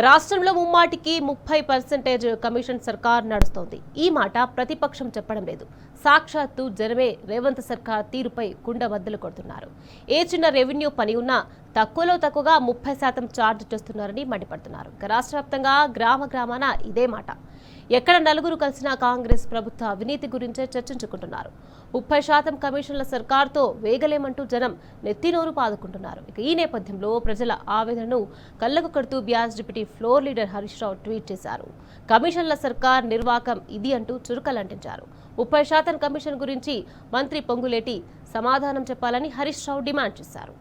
రాష్ట్రంలో ముమ్మాటికి 30% కమిషన్ సర్కార్ నడుస్తోంది. ఈ మాట ప్రతిపక్షం చెప్పడం లేదు. సాక్షాత్తు జనమే రేవంత్ సర్కార్ తీరుపై కుండబద్దలు కొడుతున్నారు. ఏ చిన్న రెవెన్యూ పని ఉన్నా తక్కువలో తక్కువగా 30% ఛార్జ్ చేస్తున్నారని మండిపడుతున్నారు. రాష్ట్ర వ్యాప్తంగా గ్రామాన ఇదే మాట. ఎక్కడ నలుగురు కలిసినా కాంగ్రెస్ ప్రభుత్వ అవినీతి గురించే చర్చించుకుంటున్నారు. 30% కమిషన్ల సర్కార్తో వేగలేమంటూ జనం నెత్తినోరు పాదుకుంటున్నారు. ఈ నేపథ్యంలో ప్రజల ఆవేదనను కళ్లకు కడుతూ BRS deputy floor leader Harish Rao tweet చేశారు. కమిషన్ల సర్కార్ నిర్వాకం ఇది అంటూ చురుకలంటించారు. 30% కమిషన్ గురించి మంత్రి పొంగులేటి సమాధానం చెప్పాలని హరీష్ రావు డిమాండ్ చేశారు.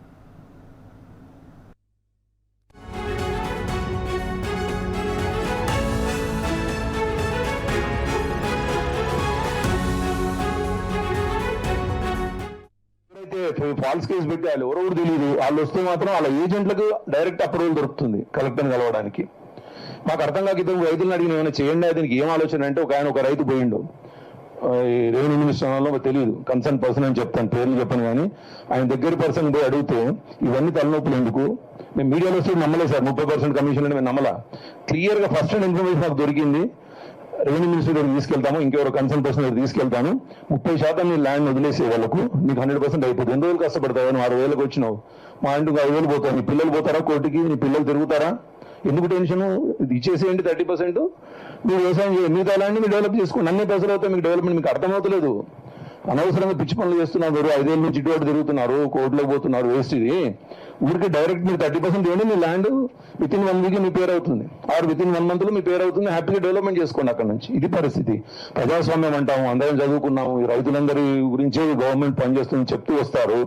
ఫాల్స్ కేసు పెట్టి వాళ్ళు ఎవరెవరు తెలియదు. వాళ్ళు వస్తే మాత్రం వాళ్ళ ఏజెంట్లకు డైరెక్ట్ అప్రూవల్ దొరుకుతుంది కలెక్టర్ని కలవడానికి. మాకు అర్థం కాక ఇద్దరు రైతులను అడిగిన ఏమైనా చేయండి. దీనికి ఏం ఆలోచన అంటే ఒక రైతు పోయిండు రెవెన్యూ మినిస్టర్లో తెలియదు, కన్సర్న్ పర్సన్ అని చెప్తాను, పేర్లు చెప్పను కానీ ఆయన దగ్గర పర్సన్ పోయి అడిగితే ఇవన్నీ తలనొప్పులు ఎందుకు, మేము మీడియాలో వస్తే నమ్మలేదు సార్ 30% కమిషన్ అని మేము నమ్మలా. క్లియర్గా ఫస్ట్ హ్యాండ్ ఇన్ఫర్మేషన్ నాకు దొరికింది. రెవెన్యూ మినిస్టర్ దగ్గర తీసుకెళ్తాము, ఇంకెవరో కన్సర్న్ పర్సన్ దగ్గర తీసుకెళ్తాను, 30% నీ ల్యాండ్ వదిలేసే వాళ్ళకు నీకు 100% అయిపోతుంది. 2 రోజులు కష్టపడతావు, నువ్వు 6,000కి వచ్చినావు, మా ఇంటికి 5,000 పోతావు. నీ పిల్లలు పోతారా కోర్టుకి, నీ పిల్లలు తిరుగుతారా, ఎందుకు టెన్షన్? ఇది ఇచ్చేసేయండి 30%, మీరు వ్యవసాయం చేయండి, మిగతా ల్యాండ్ మీరు డెవలప్ చేసుకోండి, అన్ని పైసలు అవుతాయి మీకు డెవలప్మెంట్. మీకు అర్థమవుతలేదు, అనవసరంగా పిచ్చి పనులు చేస్తున్నారు. మీరు 5 ఏళ్ళ నుంచి ఇటు తిరుగుతున్నారు, కోర్టులోకి పోతున్నారు, వేస్ట్. ఇది ఊరికి డైరెక్ట్ మీరు 30% ఇవ్వండి, మీ ల్యాండ్ వితిన్ 1 వీక్ మీ పేరు అవుతుంది, ఆర్ వితిన్ 1 మంత్ లో మీ పేరు అవుతుంది. హ్యాపీగా డెవలప్మెంట్ చేసుకోండి అక్కడ నుంచి. ఇది పరిస్థితి. ప్రజాస్వామ్యం అంటాము, అందరం చదువుకున్నాము, ఈ రైతులందరి గురించే గవర్నమెంట్ పనిచేస్తుందని చెప్తూ వస్తారు.